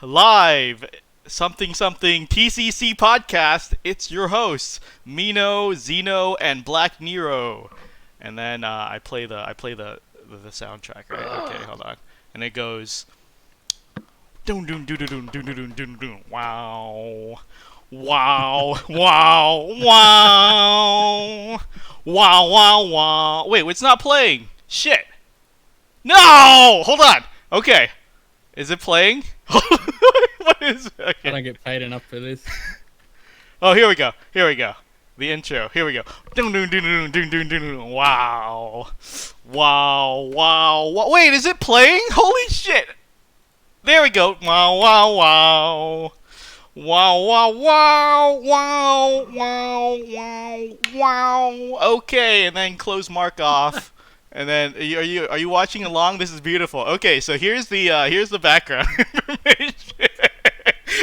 Live something something TCC podcast. It's your hosts Mino, Xeno, and Black Nero. And then I play the soundtrack. Right? Okay, hold on. And it goes. Doon doon doon doon doon doon doon doon. Wow. Wow. Wow. Wow. Wow. Wow. Wow. Wait, it's not playing. Shit. No! Hold on. Okay. Is it playing? What is it? I Okay. don't get paid enough for this. Oh, here we go. Here we go. The intro. Here we go. Dun, dun, dun, dun, dun, dun, dun, dun. Wow. Wow. Wow. Wow. Wait, is it playing? Holy shit. There we go. Wow. Wow. Wow. Wow. Wow. Wow. Wow. Wow. Wow. Wow. Okay, and then close mark off. And then are you watching along? This is beautiful. Okay, so here's the background information.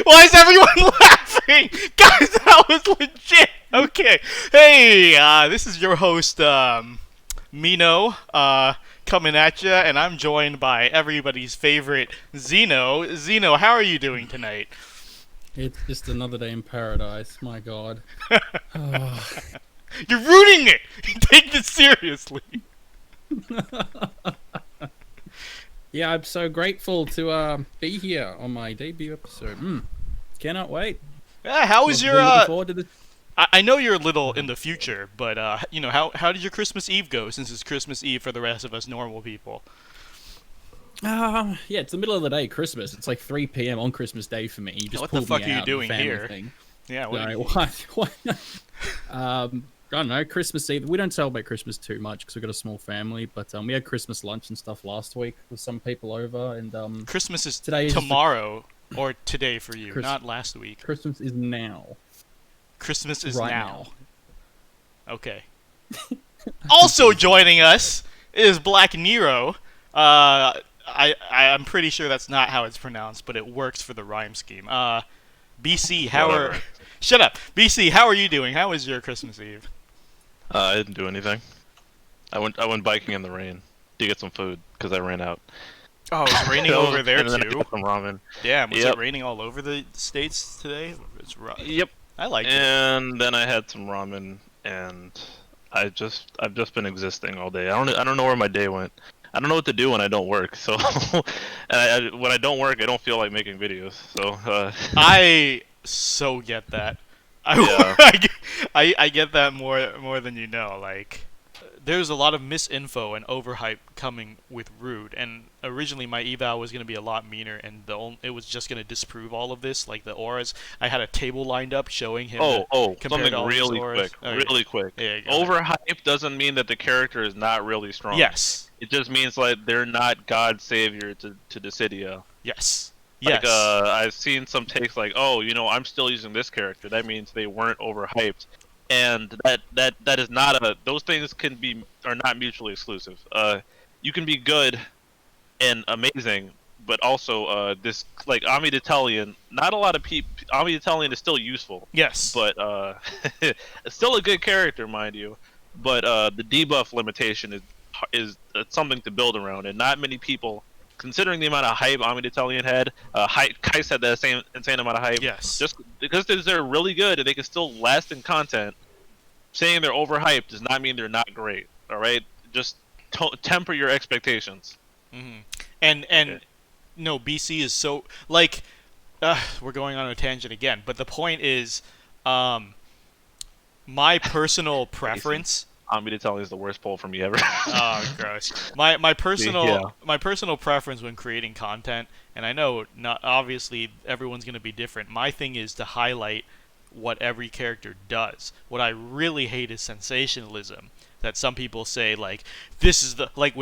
Why is everyone laughing? Guys, that was legit. Okay. Hey, this is your host Mino coming at you, and I'm joined by everybody's favorite Xeno. Xeno, how are you doing tonight? It's just another day in paradise. My God. Oh. You're ruining it. Take this seriously. Yeah, I'm so grateful to be here on my debut episode. Cannot wait. Yeah, how was your Looking forward to this. I know you're a little in the future, but how did your Christmas Eve go? Since it's Christmas Eve for the rest of us normal people. Yeah, it's the middle of the day, Christmas. It's like 3 p.m. on Christmas Day for me. You just What the pulled fuck me are you out, doing the family here? Thing. Yeah. No, what? I don't know, Christmas Eve. We don't celebrate Christmas too much because we've got a small family, but we had Christmas lunch and stuff last week with some people over, and Christmas is today is tomorrow or today for you, Chris- not last week. Christmas is now. Christmas is Right now. Okay. Also joining us is Black Nero. I'm pretty sure that's not how it's pronounced, but it works for the rhyme scheme. BC, Whatever. Shut up. BC, how are you doing? How was your Christmas Eve? I didn't do anything. I went biking in the rain to get some food because I ran out. Oh, it's raining over there And then I too. got some ramen. Damn, was Yep. it raining all over the states today? It's rough. Yep. I like it. And then I had some ramen, and I've just been existing all day. I don't know where my day went. I don't know what to do when I don't work. So, when I don't work, I don't feel like making videos. So, I so get that. Yeah. I get that more than you know. Like, there's a lot of misinfo and overhype coming with Rude, and originally my eval was gonna be a lot meaner, and it was just gonna disprove all of this, like the auras. I had a table lined up showing him. compared something to all his really auras. quick, Okay. really quick. Yeah, go ahead. Overhype doesn't mean that the character is not really strong. Yes. It just means like they're not God's savior to Dissidia. Yes. Like, Yes. I've seen some takes like, oh, I'm still using this character. That means they weren't overhyped, and that is not a. Those things are not mutually exclusive. You can be good and amazing, but also this like Omidetelian. Not a lot of people. Omidetelian is still useful, Yes. but it's still a good character, mind you. But the debuff limitation is something to build around, and not many people. Considering the amount of hype Omidetelian had, Kais had that same insane amount of hype. Yes. Just because they're really good and they can still last in content, saying they're overhyped does not mean they're not great. All right, just temper your expectations. And Okay. no, BC is so like we're going on a tangent again, but the point is, my personal preference. Omidetelian is the worst poll for me ever. Oh, gross. My personal Yeah. my personal preference when creating content, and I know not obviously everyone's gonna be different. My thing is to highlight what every character does. What I really hate is sensationalism. That some people say like this is the like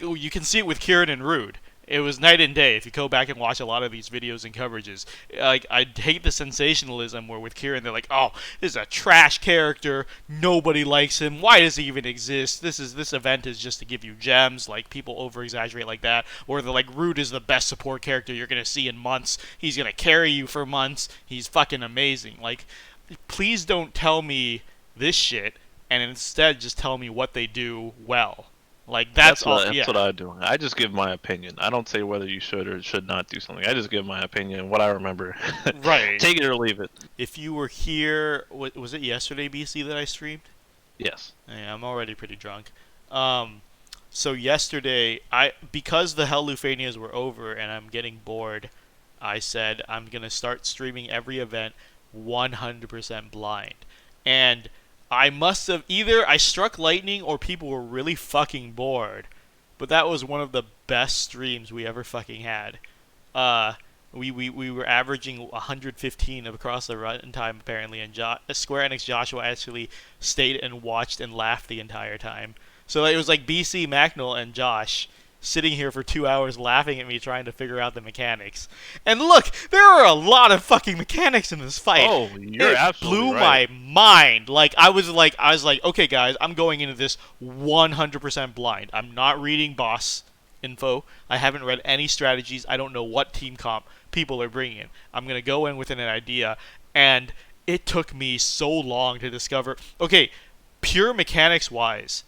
you can see it with Kieran and Rude. It was night and day. If you go back and watch a lot of these videos and coverages, like I hate the sensationalism where with Kieran they're like, "Oh, this is a trash character. Nobody likes him. Why does he even exist? This event is just to give you gems." Like people over exaggerate like that. Or they're like, "Rude is the best support character you're gonna see in months. He's gonna carry you for months. He's fucking amazing." Like, please don't tell me this shit, and instead just tell me what they do well. Like that's all. That's what I do. I just give my opinion. I don't say whether you should or should not do something. I just give my opinion, what I remember. Right. Take it or leave it. If you were here, was it yesterday, BC, that I streamed? Yes. Yeah, I'm already pretty drunk. So yesterday, because the Hell Lufenias were over and I'm getting bored, I said I'm gonna start streaming every event 100% blind. And I must have either I struck lightning or people were really fucking bored. But that was one of the best streams we ever fucking had. We were averaging 115 across the runtime apparently, and Square Enix Joshua actually stayed and watched and laughed the entire time. So it was like BC, Macnell, and Josh sitting here for 2 hours laughing at me trying to figure out the mechanics. And look, there are a lot of fucking mechanics in this fight. Oh, you're it absolutely blew right. my mind. Like I was like, okay guys, I'm going into this 100% blind. I'm not reading boss info. I haven't read any strategies. I don't know what team comp people are bringing in. I'm going to go in with an idea, and it took me so long to discover. Okay, pure mechanics wise,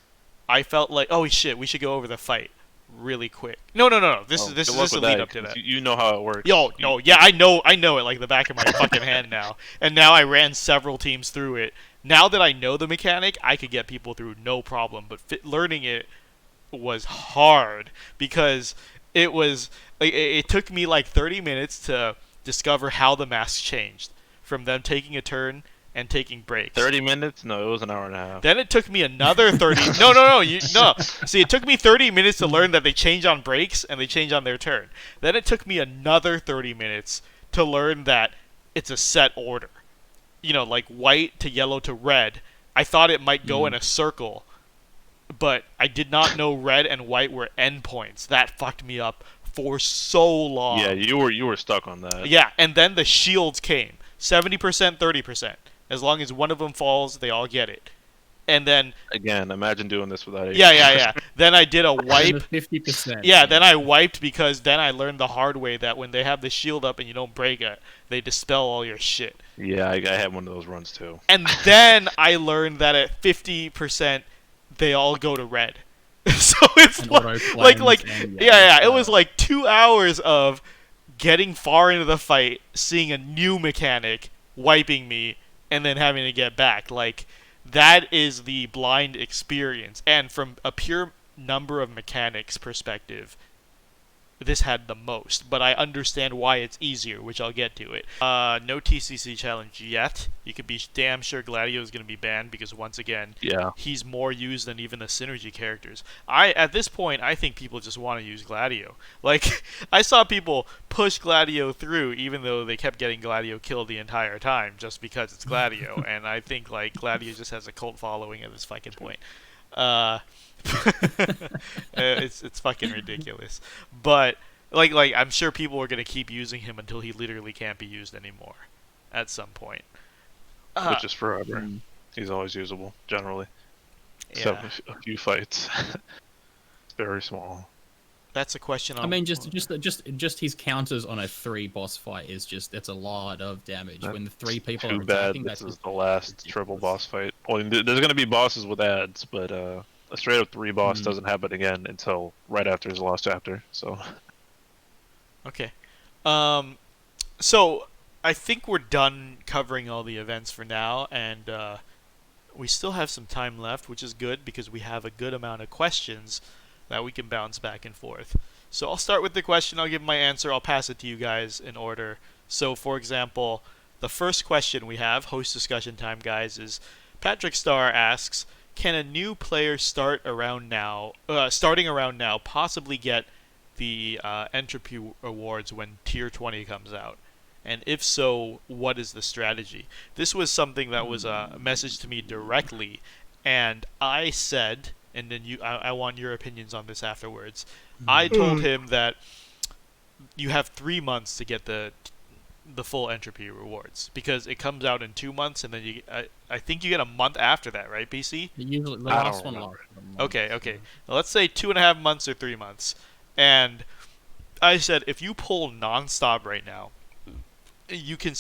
I felt like, oh shit, we should go over the fight really quick. No. This is the lead up to that. You know how it works. I know it like the back of my fucking hand now. And now I ran several teams through it. Now that I know the mechanic, I could get people through no problem. But learning it was hard because it was like, it took me like 30 minutes to discover how the masks changed from them taking a turn and taking breaks. 30 minutes? No, it was an hour and a half. Then it took me another 30. No. See, it took me 30 minutes to learn that they change on breaks and they change on their turn. Then it took me another 30 minutes to learn that it's a set order. You know, like white to yellow to red. I thought it might go in a circle, but I did not know red and white were endpoints. That fucked me up for so long. Yeah, you were stuck on that. Yeah, and then the shields came. 70%, 30%. As long as one of them falls, they all get it. And then again, imagine doing this without it. Yeah. Then I did a wipe. 50%. Yeah, then I wiped because then I learned the hard way that when they have the shield up and you don't break it, they dispel all your shit. Yeah, I had one of those runs too. And then I learned that at 50%, they all go to red. So it's And it was like 2 hours of getting far into the fight, seeing a new mechanic, wiping me, and then having to get back. Like, that is the blind experience. And from a pure number of mechanics perspective, this had the most. But I understand why it's easier, which I'll get to it. No TCC challenge yet. You could be damn sure Gladio is going to be banned because, once again, he's more used than even the synergy characters. At this point, I think people just want to use Gladio. Like, I saw people push Gladio through even though they kept getting Gladio killed the entire time just because it's Gladio. And I think, like, Gladio just has a cult following at this fucking point. It's fucking ridiculous. But like I'm sure people are gonna keep using him until he literally can't be used anymore at some point. Which is forever. He's always usable, generally. Yeah. Except a few fights. It's very small. That's a question. I mean, just his counters on a 3 boss fight is that's a lot of damage. When the 3 people are attacking, this is the last triple boss fight. Well, there's going to be bosses with ads, but a straight up 3 boss doesn't happen again until right after his last chapter. So. Okay. So I think we're done covering all the events for now, and we still have some time left, which is good because we have a good amount of questions that we can bounce back and forth. So I'll start with the question, I'll give my answer, I'll pass it to you guys in order. So for example, the first question we have, host discussion time guys, is Patrick Starr asks, can a new player starting around now possibly get the entropy awards when tier 20 comes out? And if so, what is the strategy? This was something that was a message to me directly, and I said, and then I want your opinions on this afterwards. I told him that you have 3 months to get the full entropy rewards because it comes out in 2 months, and then I think you get a month after that, right, PC? Usually the last one lasts. Okay. Now, let's say 2.5 months or 3 months, and I said if you pull nonstop right now, you can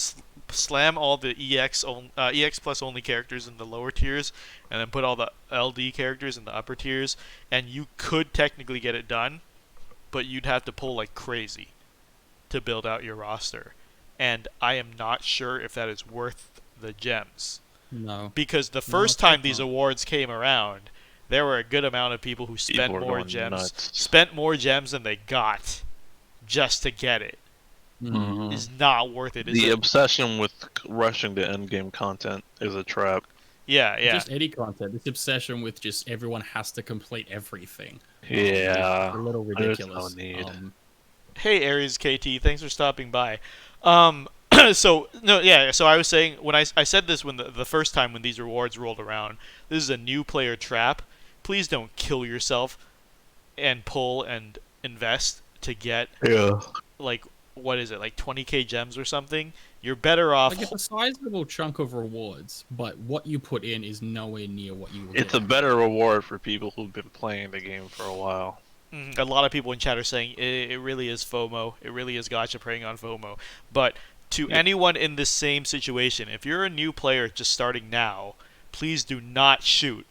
slam all the EX plus only characters in the lower tiers, and then put all the LD characters in the upper tiers, and you could technically get it done, but you'd have to pull like crazy to build out your roster. And I am not sure if that is worth the gems. No. Because the first time these awards came around, there were a good amount of people who spent more gems than they got just to get it. Mhm. Is not worth it. The obsession with rushing to endgame content is a trap. Yeah. Just any content. This obsession with just everyone has to complete everything. Yeah. A little ridiculous. There's no need. Hey, Aries KT, thanks for stopping by. So I was saying when I said this when the first time when these rewards rolled around, this is a new player trap. Please don't kill yourself and pull and invest to get like what is it, like 20k gems or something. You're better off. Like, it's a sizable chunk of rewards, but what you put in is nowhere near what you will It's get. a better reward for people who've been playing the game for a while. A lot of people in chat are saying it really is FOMO. It really is gacha preying on FOMO. But to anyone in this same situation, if you're a new player just starting now, please do not shoot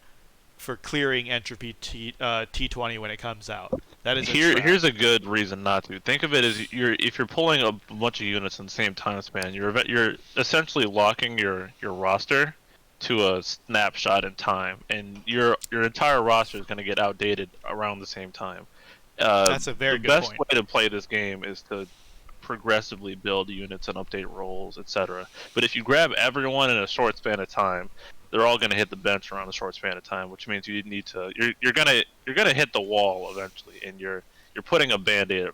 for clearing entropy T20 when it comes out. That is Here's a good reason not to. Think of it as if you're pulling a bunch of units in the same time span, you're essentially locking your roster to a snapshot in time, and your entire roster is going to get outdated around the same time. That's a very good point. The best way to play this game is to progressively build units and update roles, etc. But if you grab everyone in a short span of time, they're all going to hit the bench around a short span of time, which means you need to you're going to hit the wall eventually, and you're putting a band-aid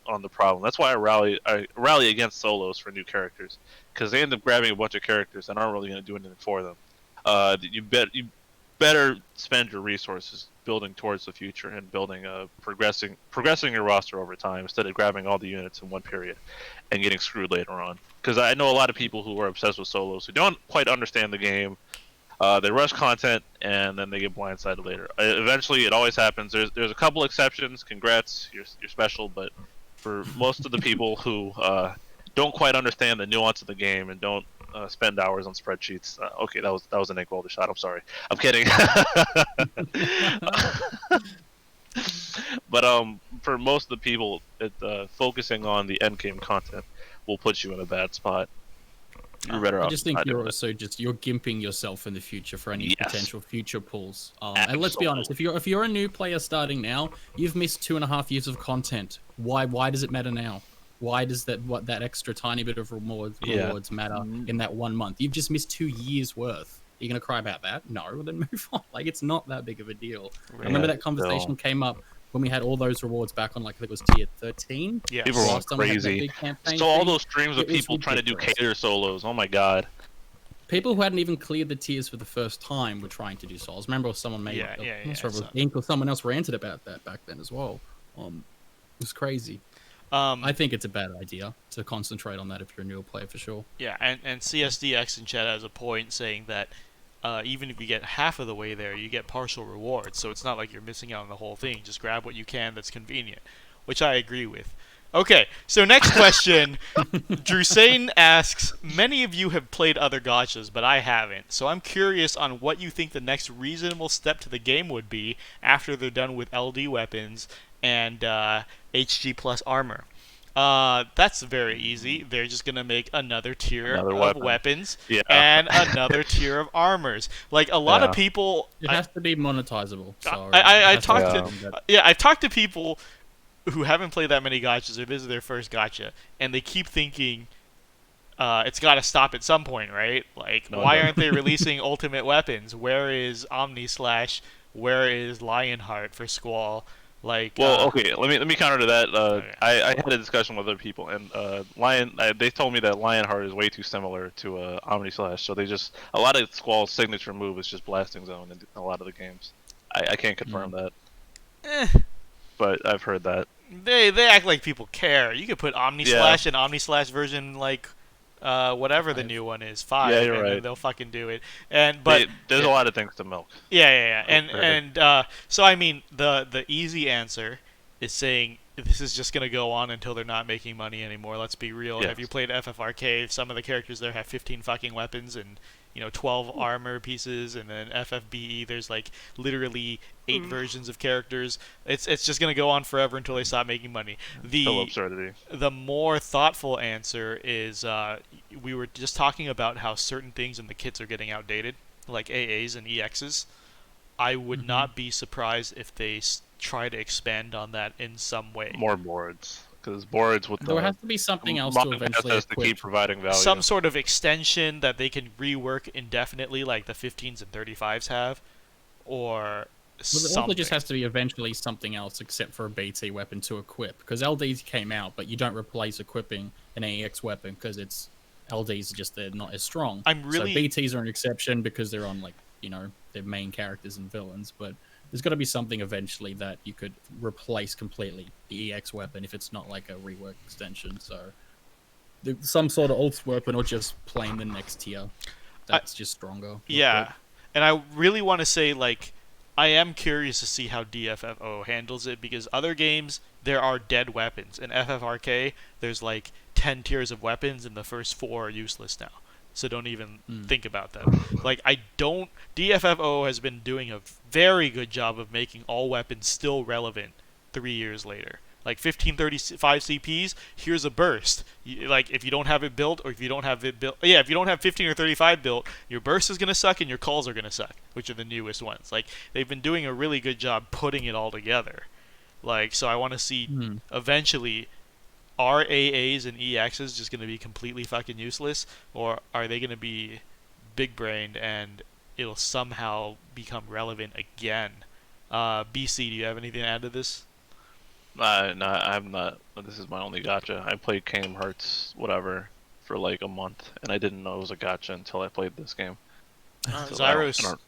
on the problem. That's why I rally against solos for new characters, because they end up grabbing a bunch of characters and aren't really going to do anything for them. You better spend your resources building towards the future and building progressing your roster over time instead of grabbing all the units in one period and getting screwed later on. Because I know a lot of people who are obsessed with solos who don't quite understand the game. They rush content and then they get blindsided later. Eventually, it always happens. There's a couple exceptions. Congrats, you're special. But for most of the people who don't quite understand the nuance of the game and don't spend hours on spreadsheets. Okay, that was an Inkwelder shot. I'm sorry. I'm kidding. But for most of the people, focusing on the endgame content will put you in a bad spot. You're better off. I just think you're gimping yourself in the future for any potential future pulls. And let's be honest, if you're a new player starting now, you've missed 2.5 years of content. Why does it matter now? Why does that extra tiny bit of rewards matter in that 1 month? You've just missed 2 years worth. Are you gonna cry about that? No, then move on. Like, it's not that big of a deal. I remember that conversation came up when we had all those rewards back on, like, I think it was tier 13. Yeah, people were crazy. So all those streams of people trying to do cater solos. Oh my god. People who hadn't even cleared the tiers for the first time were trying to do solos. Remember, someone made Ink or someone else ranted about that back then as well. It was crazy. I think it's a bad idea to concentrate on that if you're a newer player, for sure. Yeah, and CSDX in chat has a point saying that even if you get half of the way there, you get partial rewards, so it's not like you're missing out on the whole thing. Just grab what you can that's convenient, which I agree with. Okay, so next question. Drusane asks, many of you have played other gachas, but I haven't, so I'm curious on what you think the next reasonable step to the game would be after they're done with LD weapons and HG plus armor. That's very easy. They're just gonna make another tier of weapons and another tier of armors. Like, a lot of people, it has to be monetizable. Sorry. I've talked to people who haven't played that many gachas, or this is their first gacha, and they keep thinking it's got to stop at some point, right? Like, why aren't they releasing ultimate weapons? Where is Omni Slash? Where is Lionheart for Squall? Like, okay, let me counter to that. I had a discussion with other people, and they told me that Lionheart is way too similar to Omni Slash. So a lot of Squall's signature move is just blasting zone in a lot of the games. I can't confirm that, but I've heard that. They act like people care. You could put Omni Slash and Omni Slash version, like whatever the new one is, 5. Yeah, you're and right. They'll fucking do it. But there's a lot of things to milk. Yeah. So I mean, the easy answer is saying this is just gonna go on until they're not making money anymore. Let's be real. Yes. Have you played FFRK? Some of the characters there have 15 fucking weapons and 12 armor pieces, and then FFBE there's like literally 8 versions of characters. It's just gonna go on forever until they stop making money. Still absurdity. The more thoughtful answer is we were just talking about how certain things in the kits are getting outdated, like AAs and EXs. I would not be surprised if they try to expand on that in some way. More boards, because boards with There has to be something else to eventually has to keep providing value. Some sort of extension that they can rework indefinitely, like the 15s and 35s have, or something. It also just has to be eventually something else except for a BT weapon to equip, because LDs came out, but you don't replace equipping an AX weapon because it's LDs are just they're not as strong. I'm really so BTs are an exception because they're on their main characters and villains, but there's got to be something eventually that you could replace completely the EX weapon if it's not like a rework extension. So some sort of alt weapon or just plain the next tier that's just stronger. Yeah, and I really want to say, like, I am curious to see how DFFO handles it, because other games there are dead weapons. In FFRK there's like 10 tiers of weapons and the first 4 are useless now. So don't even think about them. Like, DFFO has been doing a very good job of making all weapons still relevant 3 years later. Like 1535 CPs, here's a burst. Like, if you don't have it built, or if you don't have it built, if you don't have 15 or 35 built, your burst is gonna suck and your calls are gonna suck, which are the newest ones. Like, they've been doing a really good job putting it all together. Like, so I want to see eventually, are AAs and EXs just going to be completely fucking useless, or are they going to be big-brained and it'll somehow become relevant again? BC, do you have anything to add to this? No, I'm not. This is my only gacha. I played Kingdom Hearts, whatever, for like a month, and I didn't know it was a gacha until I played this game. So Zyros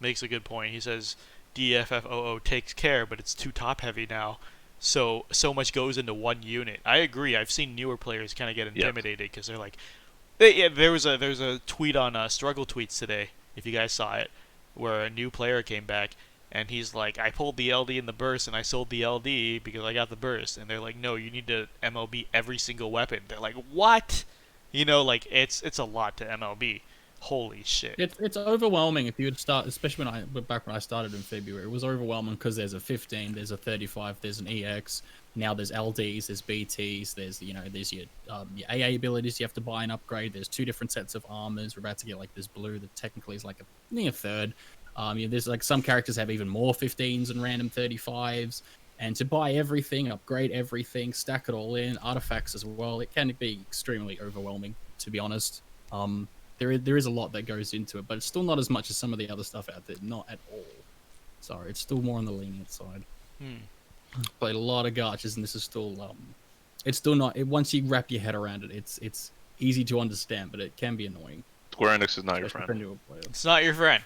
makes a good point. He says DFFOO takes care, but it's too top-heavy now. So much goes into one unit. I agree. I've seen newer players kind of get intimidated because they're like, there was a tweet on Struggle Tweets today, if you guys saw it, where a new player came back and he's like, I pulled the LD in the burst and I sold the LD because I got the burst, and they're like, no, you need to MLB every single weapon. They're like, what? Like, it's a lot to MLB. Holy shit. It's overwhelming if you would start, especially back when I started in February. It was overwhelming because there's a 15, there's a 35, there's an EX. Now there's LDs, there's BTs, there's there's your AA abilities you have to buy and upgrade. There's 2 different sets of armors. We're about to get like this blue that technically is like a third. There's like some characters have even more 15s and random 35s. And to buy everything, upgrade everything, stack it all in, artifacts as well, it can be extremely overwhelming, to be honest. There is a lot that goes into it, but it's still not as much as some of the other stuff out there. Not at all. Sorry, it's still more on the lenient side. Played a lot of gachas, and this is still it's still not. Once you wrap your head around it, it's easy to understand, but it can be annoying. Square Enix is not your friend. It's not your friend.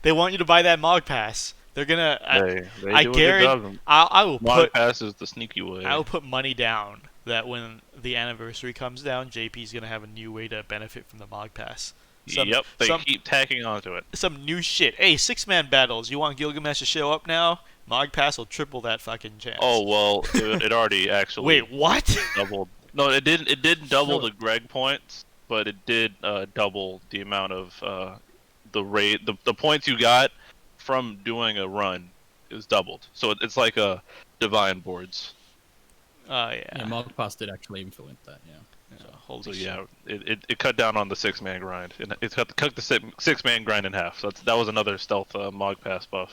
They want you to buy that Mog Pass. They're gonna. I guarantee. I will Mog Pass is the sneaky way. I will put money down that when the anniversary comes down, JP's gonna have a new way to benefit from the Mog Pass. They keep tacking onto it. Some new shit. Hey, 6-man battles. You want Gilgamesh to show up now? Mog Pass will triple that fucking chance. Oh well, it already actually. Wait, what? Doubled. No, it didn't. It didn't double the Greg points, but it did double the amount of the rate. The points you got from doing a run is doubled. So it's like a divine boards. Oh yeah. Yeah, Mog Pass did actually implement that. Yeah. Holy shit. It cut down on the 6-man grind. It cut the 6-man grind in half. So that was another stealth Mog Pass buff.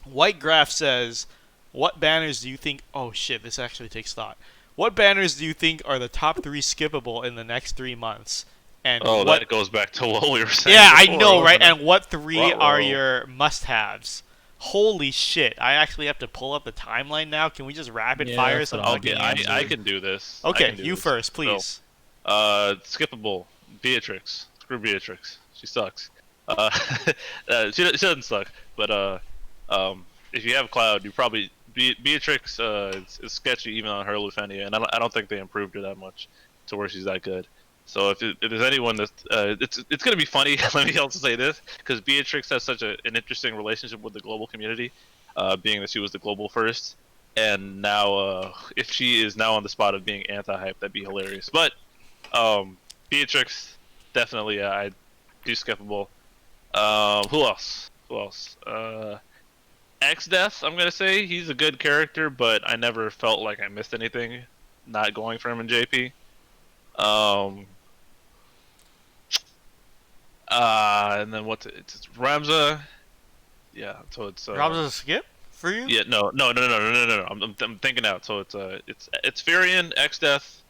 White Graph says, what banners do you think... Oh shit, this actually takes thought. What banners do you think are the top 3 skippable in the next 3 months? And that goes back to what we were saying. Yeah, before, I know, right? It? And what 3 are your must-haves? Holy shit, I actually have to pull up the timeline now. Can we just rapid fire some? Okay, I can do this. Okay, you first, please. So, skippable. Beatrix. Screw Beatrix. She sucks. She doesn't suck, but if you have Cloud, you probably Beatrix is sketchy even on her Lufenia, and I don't think they improved her that much to where she's that good. So if there's anyone that's it's gonna be funny. Let me also say this, because Beatrix has such an interesting relationship with the global community. being that she was the global first. And now, if she is now on the spot of being anti-hype, that'd be hilarious. But Beatrix, definitely, I do skippable. Who else? X-Death, I'm gonna say he's a good character, but I never felt like I missed anything not going for him in JP. And then it's Ramza. Yeah, so it's Ramza's a skip for you? Yeah, no. I'm thinking out. So it's Furion, X-Death,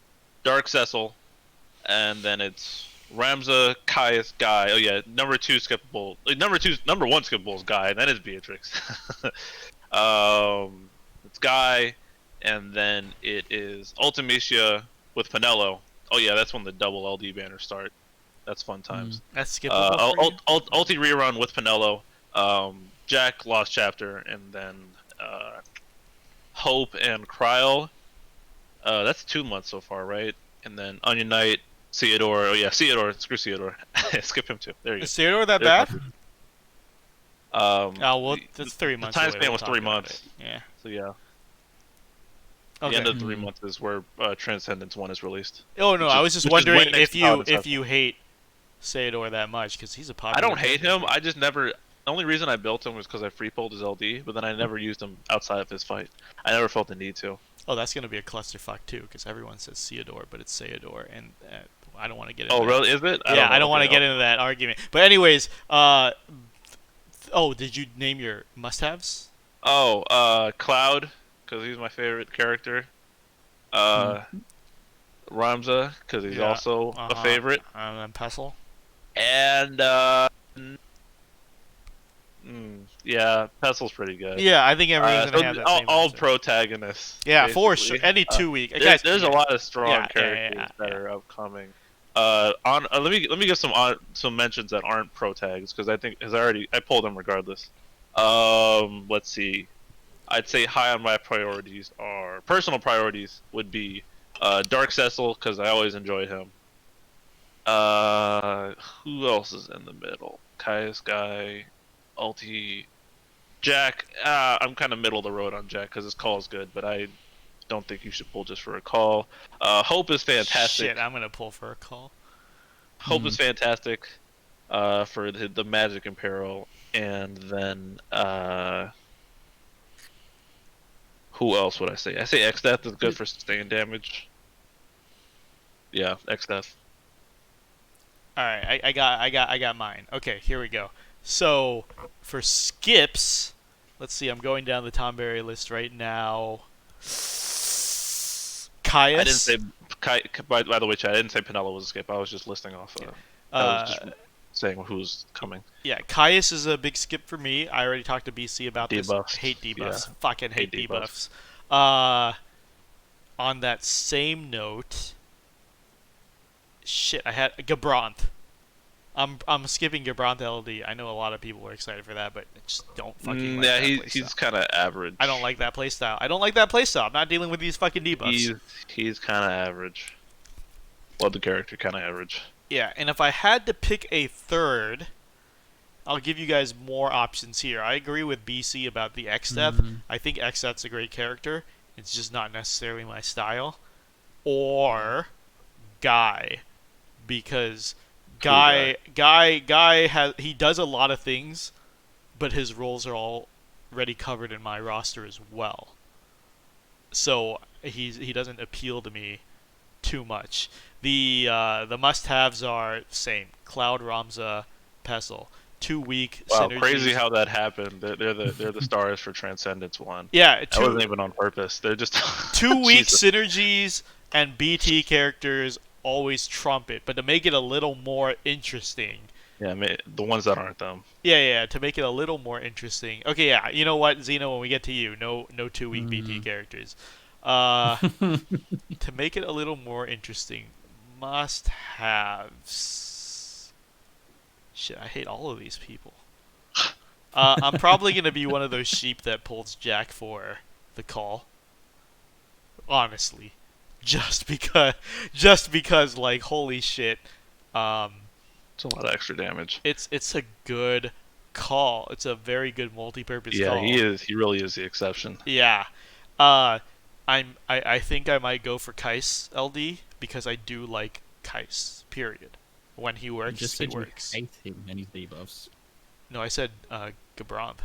Dark Cecil, and then it's Ramza, Caius, Guy. Oh yeah, number one skippable is Guy, and then it's Beatrix. It's Guy, and then it is Ultimecia with Penelo. Oh yeah, that's when the double LD banners start. That's fun times. That's skippable for you? Ulti rerun with Penelo, Jack Lost Chapter, and then Hope and Kryl. That's 2 months so far, right? And then Onion Knight, Theodore. Oh yeah, Theodore. Screw Theodore. Skip him too. There you go. Is Theodore that bad? Oh well, that's 3 months. The time away. span was 3 months. Yeah. So yeah. Okay. The end of 3 months is where Transcendence 1 is released. Oh no, I was just which is wondering way next if you hate Theodore that much, because he's a popular. I don't hate him. I just never. The only reason I built him was because I free pulled his LD, but then I never used him outside of his fight. I never felt the need to. Oh, that's gonna be a clusterfuck too, because everyone says Theodore, but it's Theodore, and I don't want to get into. Oh, really? Is it? I don't want to get into that argument. But anyways, did you name your must-haves? Oh, Cloud, because he's my favorite character. Ramza, because he's also a favorite. And Pestle. And yeah, Pestle's pretty good. Yeah, I think everyone's gonna have that same all answer. protagonists. Yeah, basically. for sure. Any 2 week. Guys, There's a lot of strong characters that are upcoming. Let me give some mentions that aren't pro tags, because I think I pulled them regardless. Let's see. I'd say high on my priorities are personal priorities would be Dark Cecil, because I always enjoyed him. Who else is in the middle? Caius, Guy, Ulti, Jack. I'm kind of middle of the road on Jack because his call is good, but I don't think you should pull just for a call. Hope is fantastic. Shit, I'm gonna pull for a call. Hope is fantastic for the Magic Imperil, and then who else would I say? I say X-Death is good for sustained damage. Yeah, X-Death. All right, I got mine. Okay, here we go. So for skips, let's see. I'm going down the Tonberry list right now. Caius. I didn't say. By the way, Chad, I didn't say Penelo was a skip. I was just listing off. I was just saying who's coming. Yeah, Caius is a big skip for me. I already talked to BC about debuffs. this. Hate debuffs. Yeah. Fucking hate debuffs. On that same note, shit, I had Gabranth. I'm skipping Gabranth LD. I know a lot of people were excited for that, but I just don't fucking like that playstyle. He's kind of average. I don't like that playstyle. I'm not dealing with these fucking debuffs. He's kind of average. Well, the character kind of average. Yeah, and if I had to pick a third, I'll give you guys more options here. I agree with BC about the X-Death. I think X-Death's a great character. It's just not necessarily my style. Or Guy, because Guy he does a lot of things, but his roles are already covered in my roster as well. So he doesn't appeal to me too much. The must-haves are same: Cloud, Ramza, Pestle. 2 week synergies. Crazy how that happened. They're the stars for Transcendence 1. Yeah, that wasn't even on purpose. They're just 2 week synergies and BT characters always trump it, but to make it a little more interesting. Yeah, the ones that aren't them. Yeah, to make it a little more interesting. Okay, yeah, you know what, Xeno, when we get to you, no 2 week BT characters. To make it a little more interesting, must-haves. Shit, I hate all of these people. I'm probably going to be one of those sheep that pulls Jack for the call. Honestly. Just because, like, holy shit. It's a lot of extra damage. It's a good call. It's a very good multi-purpose Yeah, call. he is. He really is the exception. Yeah. I think I might go for Kais LD because I do like Kais. Period. When he You works, just he said you works. hate him and his debuffs. No, I said Gabranth.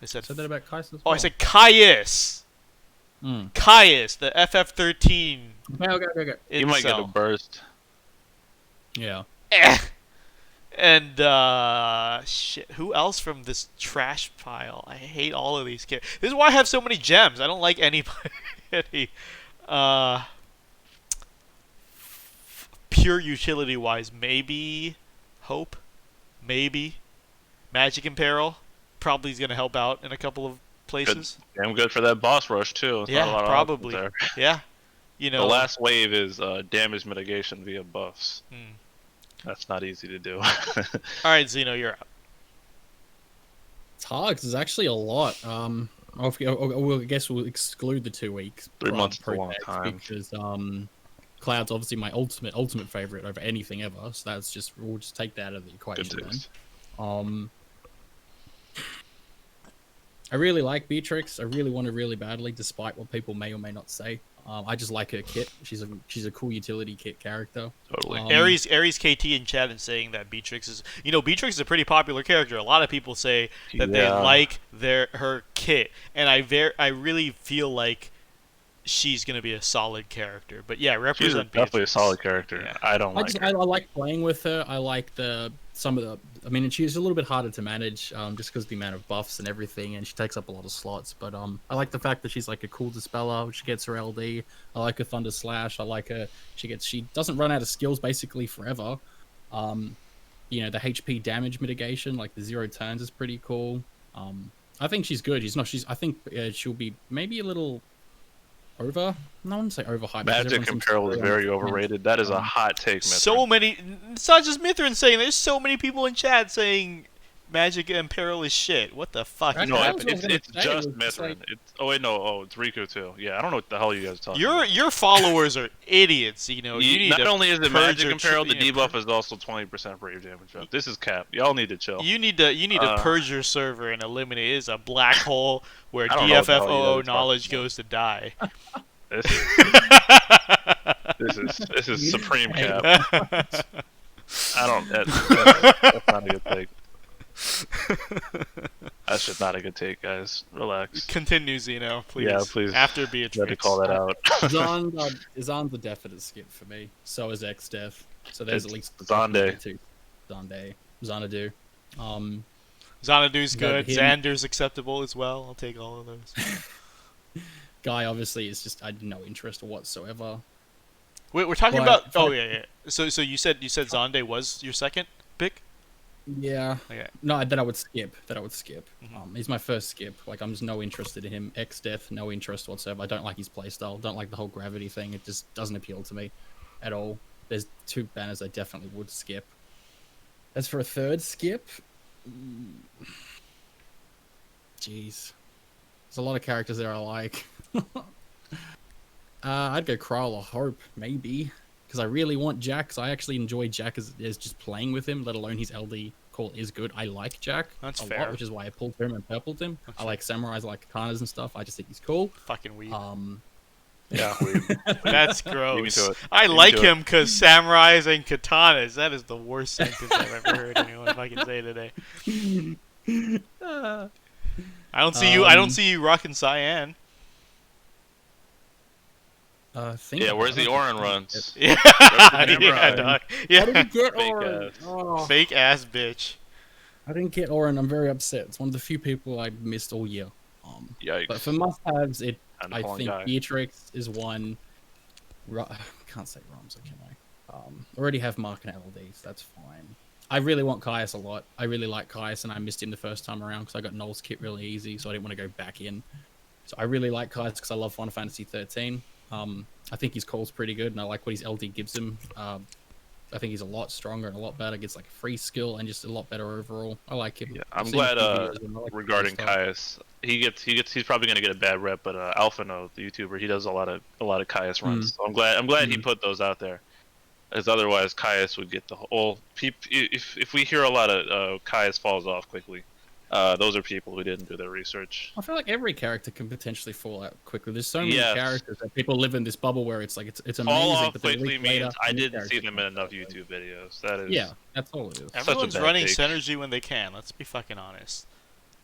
I said. Said that about Kais as well. Oh, I said Caius. Mm. Caius, the FF13. Okay. He might get a incel. burst. Yeah. Eh. And shit. Who else from this trash pile? I hate all of these kids. This is why I have so many gems. I don't like anybody. Pure utility wise, maybe Hope, maybe Magic in Peril. Probably is gonna help out in a couple of places. Damn good for that boss rush too. It's not a Yeah, lot of probably. options there. Yeah, you know. The last wave is damage mitigation via buffs. Hmm. That's not easy to do. All right, Xeno, you're up. It's hard 'cause there's actually a lot. I guess we'll exclude the 2 weeks. 3 months is a pro long decks time. because Cloud's obviously my ultimate favorite over anything ever. So that's just we'll just take that out of the equation then. takes. I really like Beatrix. I really want her really badly, despite what people may or may not say. I just like her kit. She's a cool utility kit character. Totally. Ares KT in chat is saying that Beatrix is, Beatrix is a pretty popular character. A lot of people say that they Yeah. like her kit, and I really feel like she's gonna be a solid character. But yeah, She's represent definitely a Beatrix. solid character. Yeah. I don't like I her. like playing with her. I like I mean, she's a little bit harder to manage, just because the amount of buffs and everything, and she takes up a lot of slots. But I like the fact that she's like a cool dispeller. She gets her LD. I like her Thunder Slash. I like her. She doesn't run out of skills basically forever. The HP damage mitigation, like the 0 turns, is pretty cool. I think she's good. I think she'll be maybe a little over. No, I wouldn't say overhyped. Magic in Peril is very overrated. That is a hot take, Mithrin. So many. It's not just Mithrin saying. There's so many people in chat saying Magic in Peril is shit. What the fuck? Right. No, That was what I was it's gonna say, just it was Mithrin. like- It's Riku too. Yeah, I don't know what the hell you guys are talking about. Your followers are idiots. You need Not to only is it purge Magic your in Peril, the you know, debuff is also 20% brave damage up. This is cap. Y'all need to chill. You need to purge your server and eliminate it. It's a black hole where I don't know what the hell you guys DissidiaFFOO are knowledge talking about. goes to die. This is supreme cap. I don't. That's not a good take. That's just not a good take, guys. Relax. Continue, Xeno, please. Yeah, please. After You had to Beatrix. call that out. Zon's a definite skip for me. So is X-Def. So there's It's at least Zonde. Xanadu. Xanadu's good. him- Xander's acceptable as well. I'll take all of those. Guy obviously is just I had no interest whatsoever. Wait, we're talking But- about. Oh yeah. So you said Zonde was your second pick? Yeah. Okay. No, that I would skip. Mhm. He's my first skip. Like I'm just no interested in him. X-Death, no interest whatsoever. I don't like his playstyle. Don't like the whole gravity thing. It just doesn't appeal to me at all. There's 2 banners I definitely would skip. As for a third skip, jeez, there's a lot of characters there I like. I'd go Crawl or Hope, maybe. Because I really want Jack, because I actually enjoy Jack as just playing with him, let alone his LD call is good. I like Jack That's a fair. lot, which is why I pulled him and purpled him. That's I like Samurais, I like Katanas and stuff. I just think he's cool. Fucking weed. Yeah, That's Leave me gross. to it. I Leave me like to it. him because samurais and katanas. That is the worst sentence I've ever heard anyone fucking say today. I don't see you. I don't see you rocking cyan. Yeah, where's the Orin runs? Yeah, Where's the yeah, Nimrod? dog. I Yeah. didn't get Fake Orin. ass. Oh, Fake ass bitch. I didn't get Orin. I'm very upset. It's one of the few people I missed all year. Yikes. But for must-haves, I'm I calling think guy. Beatrix is one. Can't say Romsa, can I? Already have Mark and LD, so that's fine. I really want Caius a lot. I really like Caius, and I missed him the first time around because I got Noel's kit really easy, so I didn't want to go back in. So I really like Caius because I love Final Fantasy 13. I think his call's pretty good, and I like what his LD gives him. I think he's a lot stronger and a lot better. Gets like a free skill and just a lot better overall. I like him. Yeah, I've I'm seen a glad. few videos of him. I like his Regarding playstyle. Caius, he's probably gonna get a bad rep, but Alphino, the YouTuber, he does a lot of Caius runs. So I'm glad he put those out there. as otherwise Caius would get the whole. If we hear a lot of Caius falls off quickly, those are people who didn't do their research. I feel like every character can potentially fall out quickly. There's so many Yes. characters that people live in this bubble where it's like it's Fall amazing. off But then a quickly week later, means I new didn't see characters them come in enough out. YouTube videos. That is. Yeah, that's all it is. Everyone's bad running take. synergy when they can. Let's be fucking honest.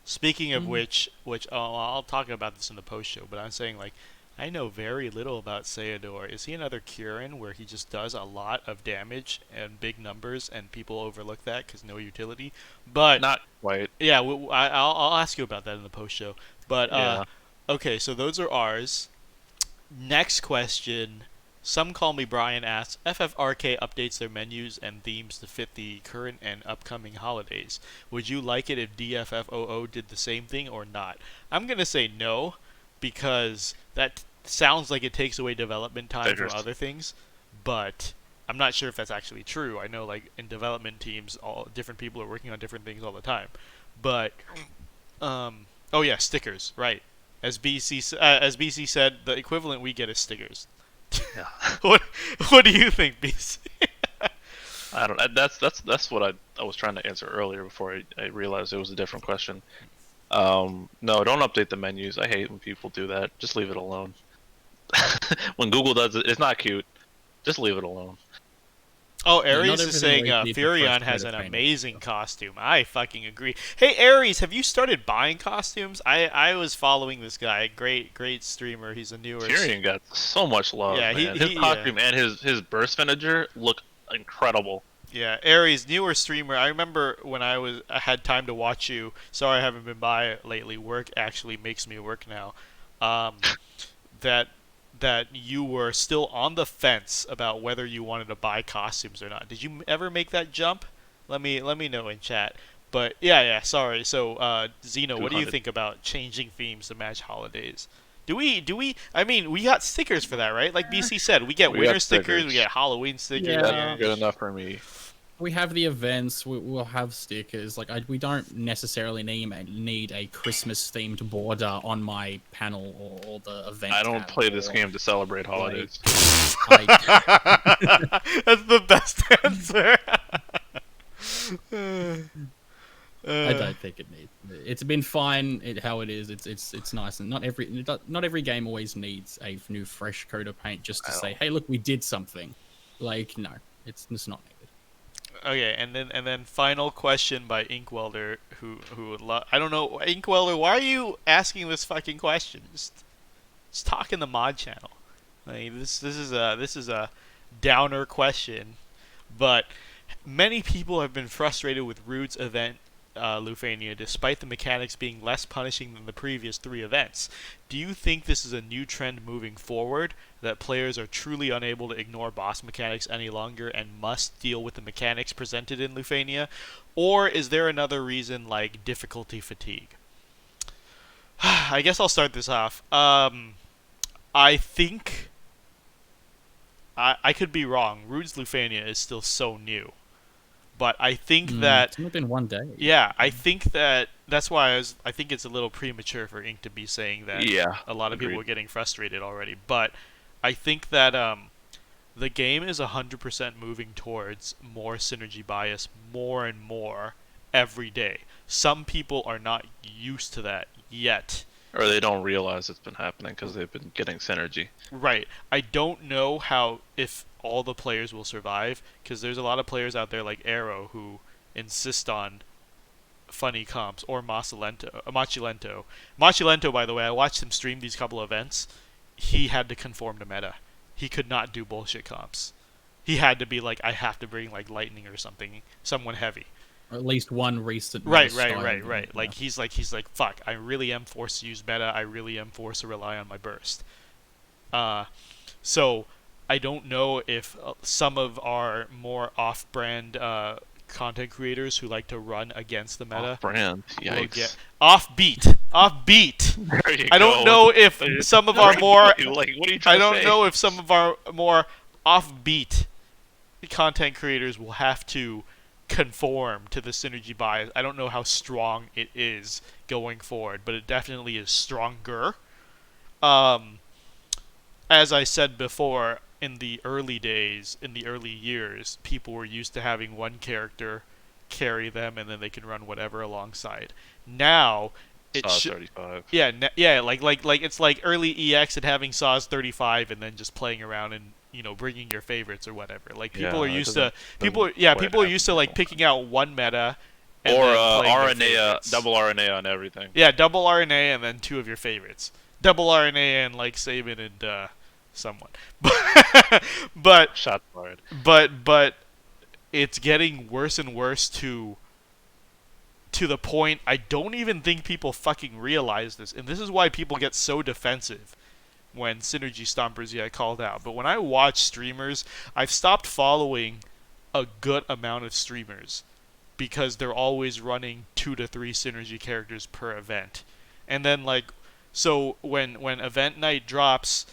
Speaking of which I'll talk about this in the post show, but I'm saying like I know very little about Xeodor. Is he another Kieran where he just does a lot of damage and big numbers and people overlook that because no utility? But Not quite. yeah, I'll ask you about that in the post show. But Yeah. okay, so those are ours. Next question. Some Call Me Brian asks, FFRK updates their menus and themes to fit the current and upcoming holidays. Would you like it if DFFOO did the same thing or not? I'm going to say no, because that sounds like it takes away development time from other things, but I'm not sure if that's actually true. I know like in development teams, all different people are working on different things all the time. But, oh yeah, stickers, right. As BC said, the equivalent we get is stickers. Yeah. What do you think, BC? I don't. That's what I was trying to answer earlier before I realized it was a different question. No, don't update the menus. I hate when people do that. Just leave it alone. When Google does it, it's not cute. Just leave it alone. Oh, Yeah, Ares not is everything saying always needs a Furion fresh has coat an of paint. amazing costume. I fucking agree. Hey, Ares, have you started buying costumes? I was following this guy. Great streamer. He's a newer... Tyrion got so much love, Yeah, man. His costume and his burst finisher look incredible. Yeah, Ares, newer streamer. I remember when I had time to watch you. Sorry I haven't been by lately. Work actually makes me work now. That you were still on the fence about whether you wanted to buy costumes or not. Did you ever make that jump? Let me know in chat. But yeah, sorry. So Xeno, what do you 200. think about changing themes to match holidays? Do we I mean, we got stickers for that, right? Like BC said, we get We winter got stickers, we stickers. get Halloween stickers. Yeah. That's good enough for me. We have the events. We'll have stickers. Like we don't necessarily need a Christmas themed border on my panel or the event. I don't tab play this or, game to celebrate holidays. like, That's the best answer. I don't think it needs. It's been fine how it is. It's nice, and not every game always needs a new fresh coat of paint just to say, hey, look, we did something. Like no, it's not needed. Okay, and then final question by Inkwelder, who I don't know, Inkwelder, why are you asking this fucking question? Just talk in the mod channel. Like this is a downer question, but many people have been frustrated with Rude's event, Lufenia, despite the mechanics being less punishing than the previous 3 events. Do you think this is a new trend moving forward, that players are truly unable to ignore boss mechanics any longer and must deal with the mechanics presented in Lufenia? Or is there another reason like difficulty fatigue? I guess I'll start this off. I think... I could be wrong. Rude's Lufenia is still so new. But I think that... It's only been one day. Yeah, I think that's why I think it's a little premature for Ink to be saying that. Yeah, A lot of people agreed. are getting frustrated already. But I think that the game is 100% moving towards more synergy bias more and more every day. Some people are not used to that yet. Or they don't realize it's been happening because they've been getting synergy. Right. I don't know if all the players will survive, because there's a lot of players out there like Arrow who insist on funny comps, or Machilento. Machilento, by the way, I watched him stream these couple events. He had to conform to meta. He could not do bullshit comps. He had to be like, I have to bring like lightning or something, someone heavy. Or at least one recent. Right. style. Like he's like, fuck, I really am forced to use meta. I really am forced to rely on my burst. So I don't know if some of our more off-brand content creators who like to run against the meta Brand. will Yikes. get offbeat. There you I don't go. know if some of our more Like, what are you trying I don't to say? know if some of our more offbeat content creators will have to conform to the synergy bias. I don't know how strong it is going forward, but it definitely is stronger. As I said before, in the early days, in the early years, people were used to having one character carry them, and then they can run whatever alongside. Now, Saw 35. yeah, like it's like early EX and having Saws 35, and then just playing around and bringing your favorites or whatever. Like people are used to people are used to like picking out one meta. And or then playing their RNA, favorites. double RNA on everything. Yeah, double RNA and then two of your favorites. Double RNA and like Saban and someone. but Shots fired. but it's getting worse and worse to the point I don't even think people fucking realize this. And this is why people get so defensive when Synergy Stompers get called out. But when I watch streamers, I've stopped following a good amount of streamers because they're always running 2 to 3 synergy characters per event. And then like so when event night drops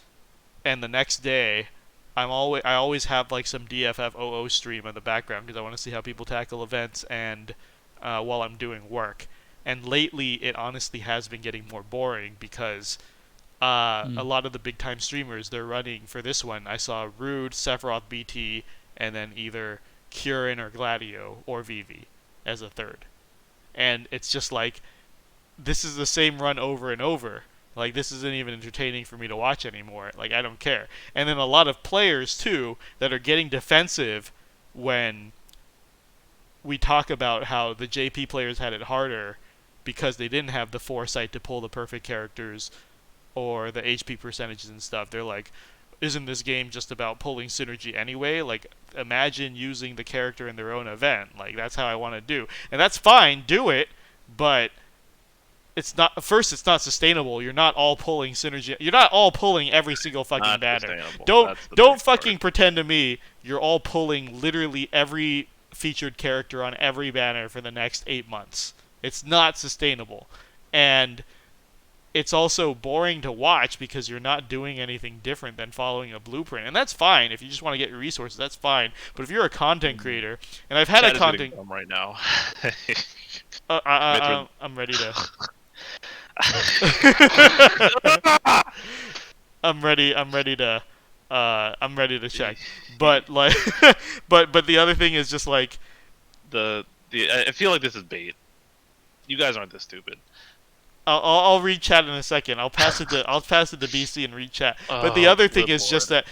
and the next day I always have like some DFFOO stream in the background because I want to see how people tackle events and while I'm doing work. And lately it honestly has been getting more boring because a lot of the big time streamers, they're running for this one. I saw Rude, Sephiroth BT, and then either Kieran or Gladio or Vivi as a third. And it's just like, this is the same run over and over. Like, this isn't even entertaining for me to watch anymore. Like, I don't care. And then a lot of players, too, that are getting defensive when we talk about how the JP players had it harder because they didn't have the foresight to pull the perfect characters or the HP percentages and stuff. They're like, isn't this game just about pulling synergy anyway? Like, imagine using the character in their own event. Like, that's how I want to do. And that's fine, do it, but it's not sustainable. You're not all pulling synergy. You're not all pulling every single fucking banner. Don't fucking pretend to me you're all pulling literally every featured character on every banner for the next 8 months. It's not sustainable. And it's also boring to watch because you're not doing anything different than following a blueprint. And that's fine. If you just want to get your resources, that's fine. But if you're a content creator, and I've had Chat a content... is right now. I'm ready to... I'm ready to check. But like but the other thing is just like I feel like this is bait. You guys aren't this stupid. I'll read chat in a second. I'll pass it to BC and read chat. But the other thing is just that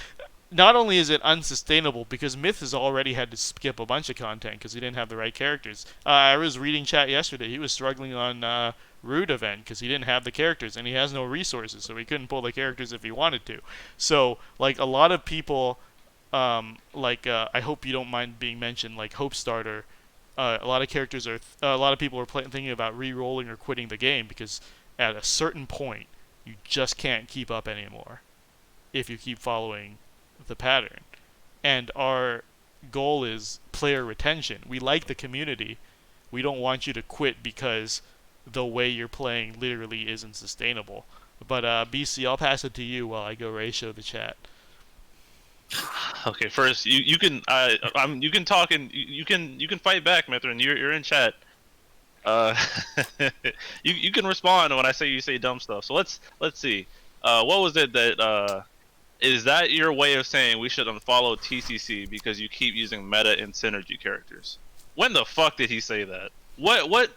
not only is it unsustainable because Myth has already had to skip a bunch of content because he didn't have the right characters. I was reading chat yesterday. He was struggling on Rude event because he didn't have the characters and he has no resources, so he couldn't pull the characters if he wanted to. So like a lot of people, I hope you don't mind being mentioned, like Hope Starter. A lot of people are thinking about re-rolling or quitting the game because at a certain point you just can't keep up anymore if you keep following the pattern. And our goal is player retention. We like the community. We don't want you to quit because the way you're playing literally isn't sustainable. But BC, I'll pass it to you while I go ratio the chat. Okay, first you can you can talk and you can fight back, Mithrin. You're in chat. You can respond when I say you say dumb stuff. So let's see. What was it that is that your way of saying we should unfollow TCC because you keep using meta and synergy characters? When the fuck did he say that? What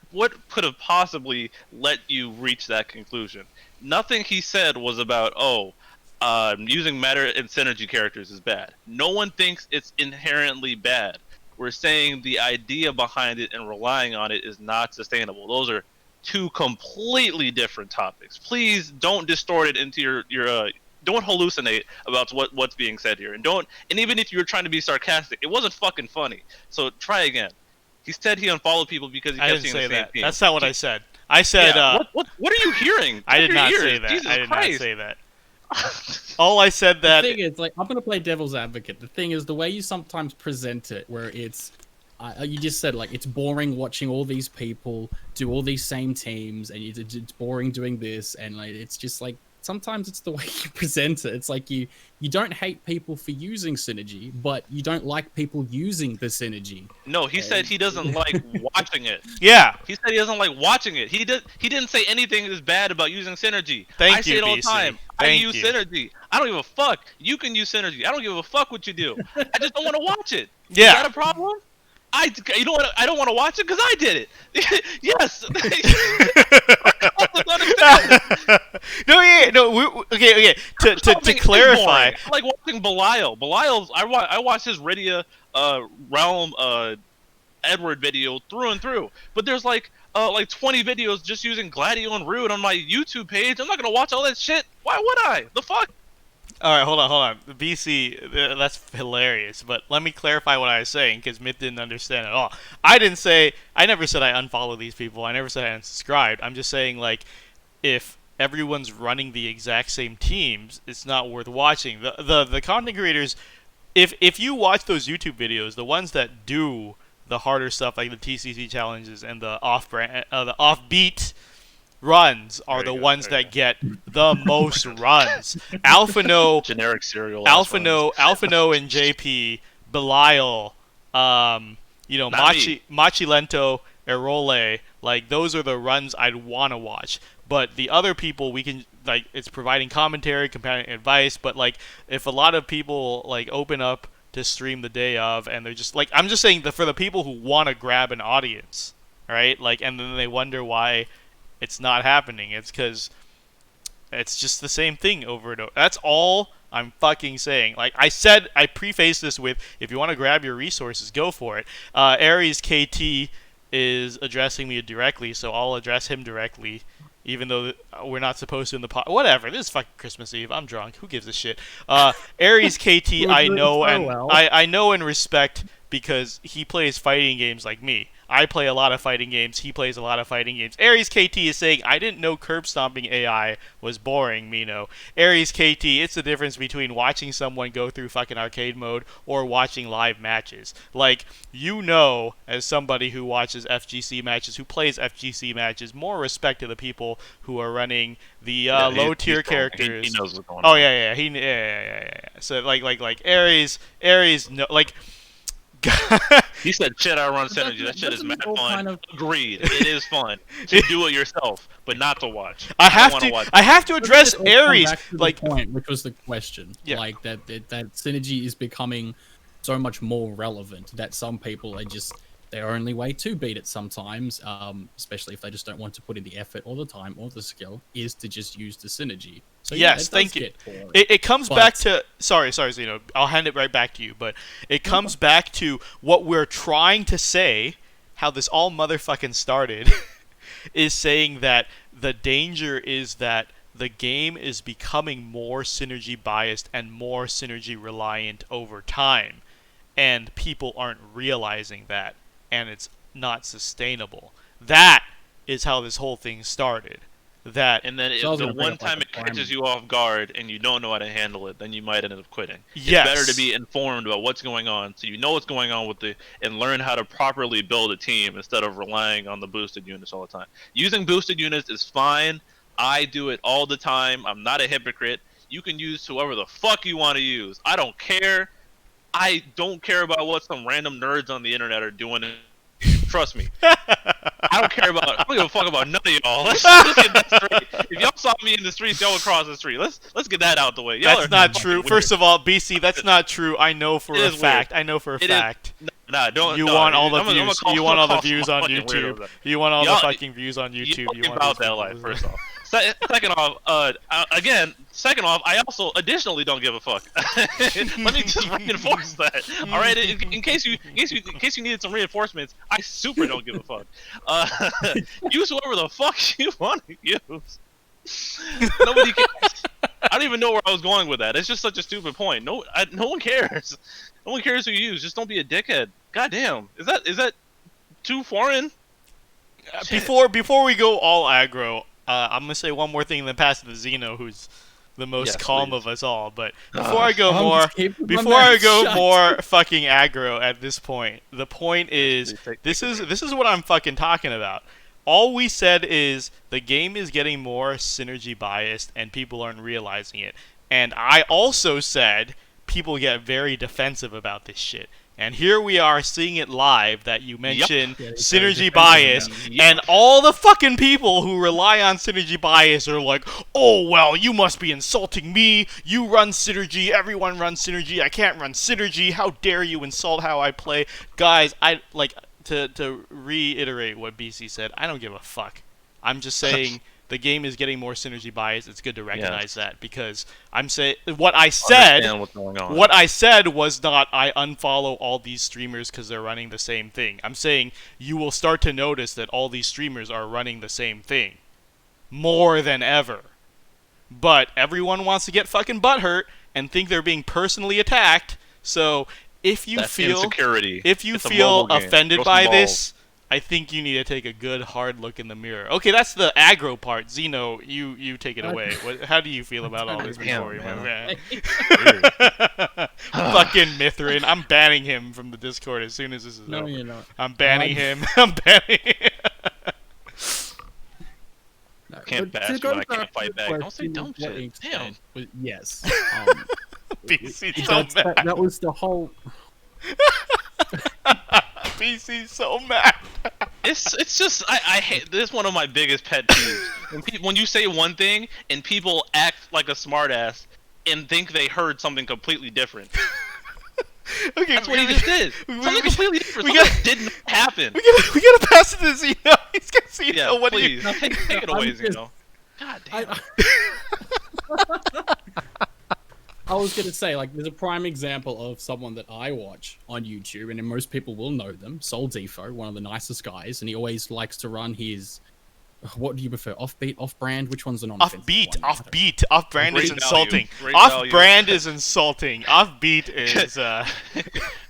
could have possibly let you reach that conclusion? Nothing he said was about using meta and synergy characters is bad. No one thinks it's inherently bad. We're saying the idea behind it and relying on it is not sustainable. Those are two completely different topics. Please don't distort it into your don't hallucinate about what's being said here. And even if you were trying to be sarcastic, it wasn't fucking funny. So try again. He said he unfollowed people because he kept seeing the same team. That's not what I said. I said what are you hearing? I did not say that. I did not say that. All I said that... The thing is, like, I'm going to play devil's advocate. The thing is, the way you sometimes present it, where it's... you just said, like, it's boring watching all these people do all these same teams, and it's boring doing this, and, like, it's just, like, sometimes it's the way you present it. It's like you don't hate people for using synergy, but you don't like people using the synergy. No, he said he doesn't like watching it. Yeah. He said he doesn't like watching it. He didn't say anything is bad about using synergy. Thank I say you, it all the BC. time. I Thank use you. synergy. I don't give a fuck. You can use synergy. I don't give a fuck what you do. I just don't want to watch it. Yeah. Is that a problem? You know what? I don't want to watch it because I did it. Yes. Okay. To clarify, I like watching Belial. Belial's. I watched his Rydia Realm Edward video through and through. But there's like 20 videos just using Gladio and Rude on my YouTube page. I'm not gonna watch all that shit. Why would I? The fuck? all right, hold on. BC, that's hilarious. But let me clarify what I was saying because Myth didn't understand at all. I never said I unfollow these people. I never said I unsubscribed. I'm just saying like, if everyone's running the exact same teams, it's not worth watching. The content creators, if you watch those YouTube videos, the ones that do the harder stuff like the TCC challenges and the offbeat runs are the ones that get the most runs. Alphano, Generic cereal. Alphano and JP, Belial, Machilento, Erole, like those are the runs I'd want to watch. But the other people, we can like it's providing commentary, companion advice. But like if a lot of people like open up to stream the day of, and they're just like, I'm just saying that for the people who want to grab an audience, right? Like, and then they wonder why it's not happening. It's because it's just the same thing over and over. That's all I'm fucking saying. Like I said, I prefaced this with, if you want to grab your resources, go for it. Aries KT is addressing me directly, so I'll address him directly, even though we're not supposed to in the pod. Whatever. This is fucking Christmas Eve. I'm drunk. Who gives a shit? Aries KT, I know I know and respect because he plays fighting games like me. I play a lot of fighting games. He plays a lot of fighting games. Aries KT is saying, I didn't know curb stomping AI was boring, Mino. Aries KT, it's the difference between watching someone go through fucking arcade mode or watching live matches. Like, you know, as somebody who watches FGC matches, who plays FGC matches, more respect to the people who are running the low-tier characters. He knows what's going on. Oh, yeah. So, like Aries, no, like... He said, "Shit, I run synergy. That shit is mad fun." Agreed. It is fun to do it yourself, but not to watch. I have to address Aries. Like point, which was the question. Yeah. Like that synergy is becoming so much more relevant that some people are just their only way to beat it sometimes, especially if they just don't want to put in the effort or the time or the skill, is to just use the synergy. So, yes, thank you. It comes back to... Sorry, Xeno. I'll hand it right back to you. But it comes back to what we're trying to say, how this all motherfucking started, is saying that the danger is that the game is becoming more synergy biased and more synergy reliant over time. And people aren't realizing that. And it's not sustainable. That is how this whole thing started. And then if the one time it catches you off guard and you don't know how to handle it, then you might end up quitting. Yes. It's better to be informed about what's going on, so you know what's going on and learn how to properly build a team instead of relying on the boosted units all the time. Using boosted units is fine. I do it all the time. I'm not a hypocrite. You can use whoever the fuck you want to use. I don't care. I don't care about what some random nerds on the internet are doing. Trust me. I don't give a fuck about none of y'all. Let's get that straight. If y'all saw me in the streets, y'all would cross the street. Let's get that out the way. That's not true. First of all, BC, that's not true. I know for a fact. I know for a fact. Don't. You want all the views. You want all the views on YouTube. You want all the fucking views on YouTube. You want about that life. First off. Second off, I also additionally don't give a fuck. Let me just reinforce that. All right, in case you needed some reinforcements, I super don't give a fuck. Use whoever the fuck you want to use. Nobody cares. I don't even know where I was going with that. It's just such a stupid point. No one cares. No one cares who you use. Just don't be a dickhead. God damn. Is that too foreign? Before we go all aggro. I'm gonna say one more thing, and then pass it to Xeno, who's the most calm of us all. But before I go more fucking aggro at this point, the point is this is what I'm fucking talking about. All we said is the game is getting more synergy biased and people aren't realizing it. And I also said people get very defensive about this shit. And here we are seeing it live that you mentioned synergy bias, and all the fucking people who rely on synergy bias are like, oh, well, you must be insulting me. You run synergy. Everyone runs synergy. I can't run synergy. How dare you insult how I play? Guys, I like to reiterate what BC said. I don't give a fuck. I'm just saying the game is getting more synergy bias. It's good to recognize that, because I'm saying what I said. What I said was not I unfollow all these streamers because they're running the same thing. I'm saying you will start to notice that all these streamers are running the same thing more than ever. But everyone wants to get fucking butthurt and think they're being personally attacked. So if you feel offended by this, I think you need to take a good hard look in the mirror. Okay, that's the aggro part. Xeno, you take it away. How do you feel about all this before you, my man? Fucking Mithrin. I'm banning him from the Discord as soon as this is over. No, you're not. I'm banning him. I'm banning him. No, can't bash me when I can't fight back. Don't say dumb shit. Damn. Yes. BC's so mad. That was the whole... BC's so mad. It's just I hate this. Is one of my biggest pet peeves when you say one thing and people act like a smartass and think they heard something completely different. Okay, that's what he just did. Something completely different. Something didn't happen. We gotta pass it to Xeno. He's gonna see what please. Take it away, Xeno. God damn. I was going to say, like, there's a prime example of someone that I watch on YouTube, and most people will know them, SoulDefo, one of the nicest guys, and he always likes to run his, what do you prefer, offbeat, off-brand? Which one's an offbeat? Off-brand is insulting. Off-brand is insulting. Offbeat is,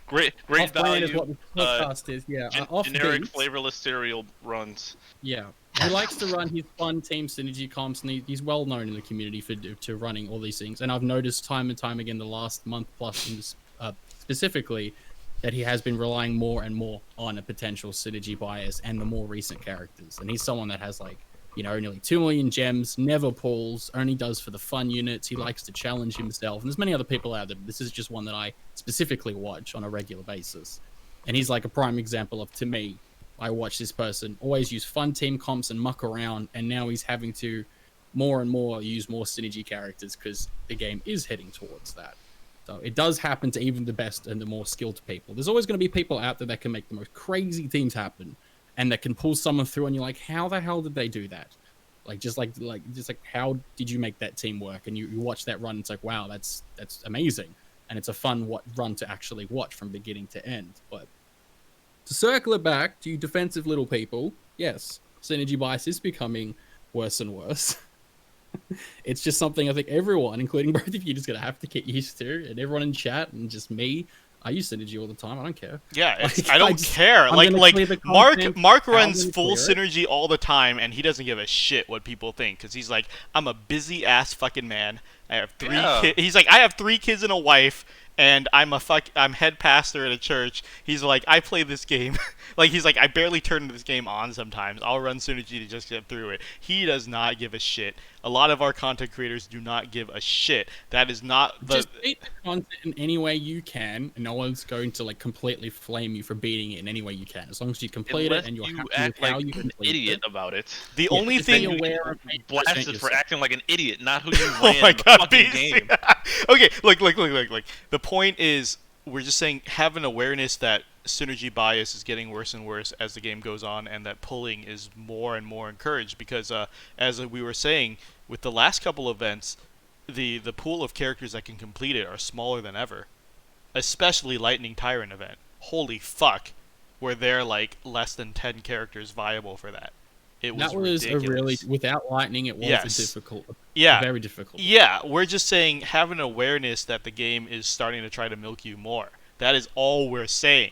Great off-brand value. Is what the podcast is, yeah. Generic flavorless cereal runs. Yeah. He likes to run his fun team synergy comps, and he's well known in the community to running all these things. And I've noticed time and time again the last month plus, specifically, that he has been relying more and more on a potential synergy bias and the more recent characters. And he's someone that has, like, you know, nearly 2 million gems, never pulls, only does for the fun units. He likes to challenge himself. And there's many other people out there, but this is just one that I specifically watch on a regular basis. And he's like a prime example of, to me, I watch this person always use fun team comps and muck around, and now he's having to more and more use more synergy characters because the game is heading towards that. So it does happen to even the best and the more skilled people. There's always going to be people out there that can make the most crazy teams happen and that can pull someone through, and you're like, how the hell did they do that? Just like how did you make that team work? And you watch that run, it's like, wow, that's amazing, and it's a fun run to actually watch from beginning to end. But to circle it back to you defensive little people, yes, synergy bias is becoming worse and worse. It's just something I think everyone, including both of you, just gonna have to get used to, and everyone in chat, and just me. I use synergy all the time. I don't care. Yeah, I don't care. Mark runs full synergy all the time, and he doesn't give a shit what people think, because he's like, I'm a busy ass fucking man. I have 3 kids. He's like, I have 3 kids and a wife, and I'm head pastor at a church. He's like, I play this game. Like, he's like, I barely turn this game on sometimes. I'll run synergy to just get through it. He does not give a shit. A lot of our content creators do not give a shit. That is not the... Just beat the content in any way you can, and no one's going to, like, completely flame you for beating it in any way you can. As long as you complete it and you're happy with how you an idiot about it. The only thing... You blasted for acting like an idiot, not who you oh my God, fucking game. Okay, look. The point is, we're just saying, have an awareness that synergy bias is getting worse and worse as the game goes on, and that pulling is more and more encouraged, because as we were saying, with the last couple events, the pool of characters that can complete it are smaller than ever, especially Lightning Tyrant event. Holy fuck, were there like less than 10 characters viable for that. It was ridiculous. A really, without Lightning, it was very difficult. Yeah, we're just saying, have an awareness that the game is starting to try to milk you more. That is all we're saying.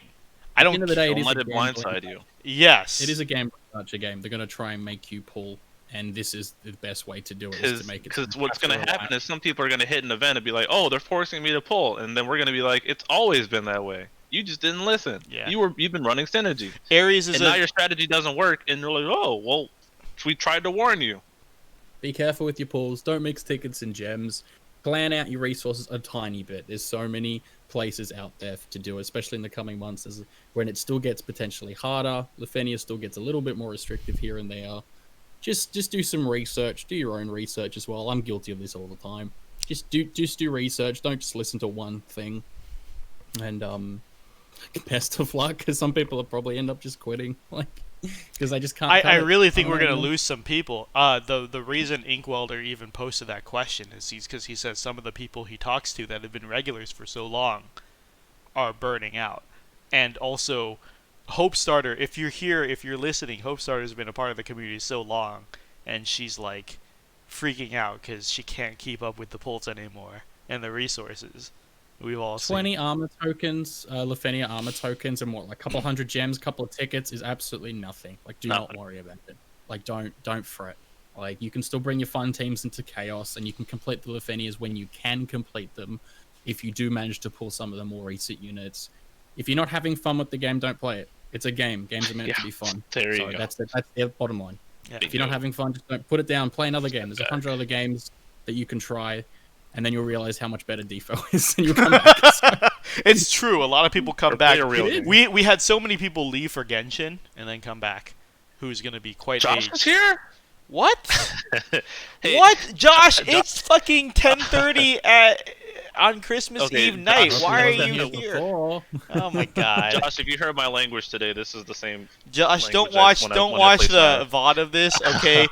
At the end of the day, don't let it blindside you. Yes. It is a game, such a game. They're going to try and make you pull, and this is the best way to do it, is to make it. Because what's going to happen is some people are going to hit an event and be like, oh, they're forcing me to pull, and then we're going to be like, it's always been that way. You just didn't listen. Yeah. You've been running synergy, Ares is and now your strategy doesn't work, and you're like, oh well, we tried to warn you. Be careful with your pools. Don't mix tickets and gems. Plan out your resources a tiny bit. There's so many places out there to do it, especially in the coming months, when it still gets potentially harder. Lufenia still gets a little bit more restrictive here and there. Just do some research. Do your own research as well. I'm guilty of this all the time. Just do research. Don't just listen to one thing. And best of luck, because some people will probably end up just quitting, like, because I just can't. I really think we're gonna lose some people. The reason Inkwelder even posted that question is because he says some of the people he talks to that have been regulars for so long are burning out, and also HaateXIII. If you're here, if you're listening, HaateXIII has been a part of the community so long, and she's like freaking out because she can't keep up with the pulse anymore and the resources. We've all 20 seen. armor tokens, Lufenia armor tokens, and what, like a couple hundred gems, couple of tickets is absolutely nothing. Like, do not worry about it. Like, don't fret. Like, you can still bring your fun teams into chaos, and you can complete the Lufenias when you can complete them. If you do manage to pull some of the more recent units, if you're not having fun with the game, don't play it. It's a game. Games are meant to be fun. There you go. That's the bottom line. Yeah. If you're not having fun, just don't put it down. Play another game. There's 100 other games that you can try. And then you'll realize how much better Defo is, and you'll come back. It's true. A lot of people come back. Real We had so many people leave for Genshin and then come back. Who's going to be quite Josh aged. is here. What? Hey, What, Josh? It's fucking 10:30 on Christmas Eve night. Josh, Why are you you know here? Oh my god. Josh, if you heard my language today, this is the same. Josh, don't language watch when I watch play the Smash. VOD of this, okay?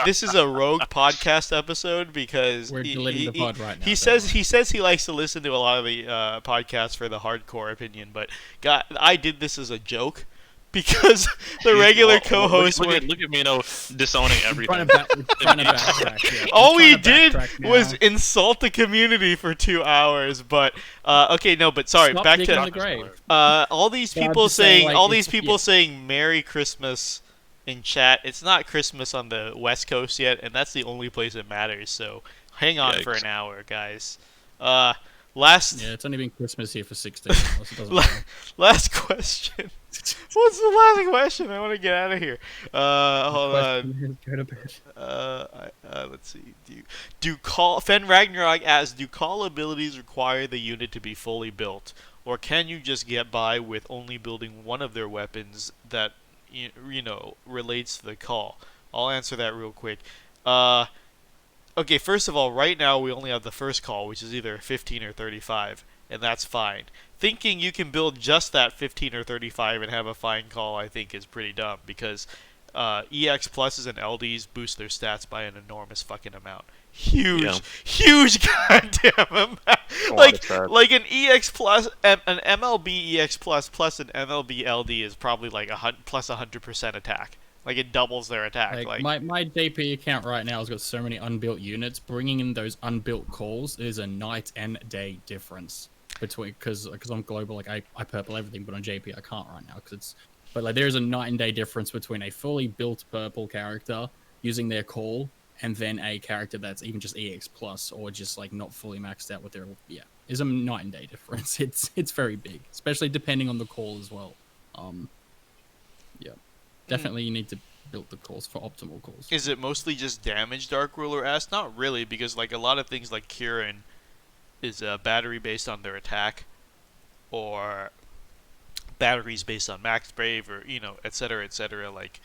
This is a rogue podcast episode because We're deleting the pod right now. he says he likes to listen to a lot of the podcasts for the hardcore opinion, but God, I did this as a joke because the regular co-hosts were. Look at Mino disowning everything. Trying to backtrack, yeah. All we I'm trying did to backtrack was now. insult the community for 2 hours, but okay, no, but sorry, Stop back digging to the grave. all these Yeah, I'm people just saying, like, all these it's- people yeah. saying Merry Christmas in chat. It's not Christmas on the West Coast yet, and that's the only place it matters. So hang on for Yikes. an hour, guys. Last Yeah, it's only been Christmas here for 16 hours. It doesn't matter. last question. What's the last question? I want to get out of here. Hold on. Go to bed. Let's see. Fen Ragnarok asks, do call abilities require the unit to be fully built, or can you just get by with only building one of their weapons that you know relates to the call? I'll answer that real quick. Okay, first of all, right now we only have the first call, which is either 15 or 35, and that's fine. Thinking you can build just that 15 or 35 and have a fine call, I think, is pretty dumb, because EX pluses and LDs boost their stats by an enormous fucking amount. Huge goddamn amount. Like an EX plus, an MLB EX plus an MLB LD is probably like plus 100% attack. Like, it doubles their attack. Like my DP account right now has got so many unbuilt units. Bringing in those unbuilt calls is a night and day difference between, because I'm global. Like, I purple everything, but on JP I can't right now but like there's a night and day difference between a fully built purple character using their call and then a character that's even just EX plus or just like not fully maxed out with their is a night and day difference. It's very big, especially depending on the call as well. Definitely you need to build the calls for optimal calls. Is it mostly just damage, Dark Ruler asks? Not really, because like a lot of things like Kieran is battery based on their attack, or batteries based on max brave, or etc. Like,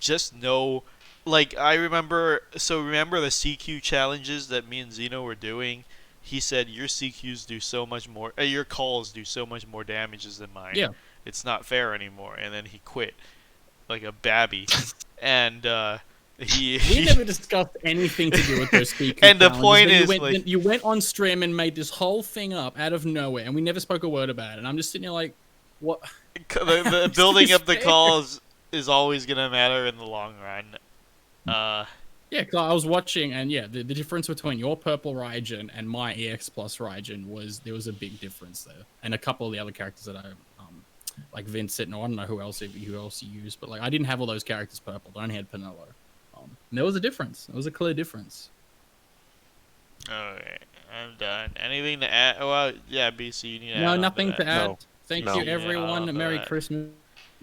just know, like, I remember the CQ challenges that me and Xeno were doing. He said your CQs do so much more, your calls do so much more damages than mine. Yeah, it's not fair anymore, and then he quit like a babby. And we never discussed anything to do with those speakers. And the point is, you went on stream and made this whole thing up out of nowhere, and we never spoke a word about it. And I'm just sitting there like, what? The building up the calls is always gonna matter in the long run. Yeah, cause I was watching, and the difference between your purple Raijin and my EX plus Raijin there was a big difference there, and a couple of the other characters that I like Vincent, or I don't know who else you used, but like I didn't have all those characters purple. I only had Penelo. And there was a difference. There was a clear difference. Okay. I'm done. Anything to add? Well, yeah, BC, you need to add No, on nothing that. to add. No. Thank No. you, Yeah, everyone. I'll Merry do that. Christmas.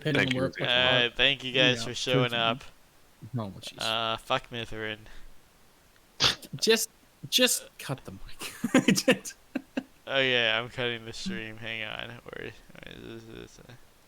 Thank you. Thank you guys Yeah, for showing truthfully. up. Oh, jeez. Fuck Mithrin. Just cut the mic. Oh yeah, I'm cutting the stream. Hang on. Where is this?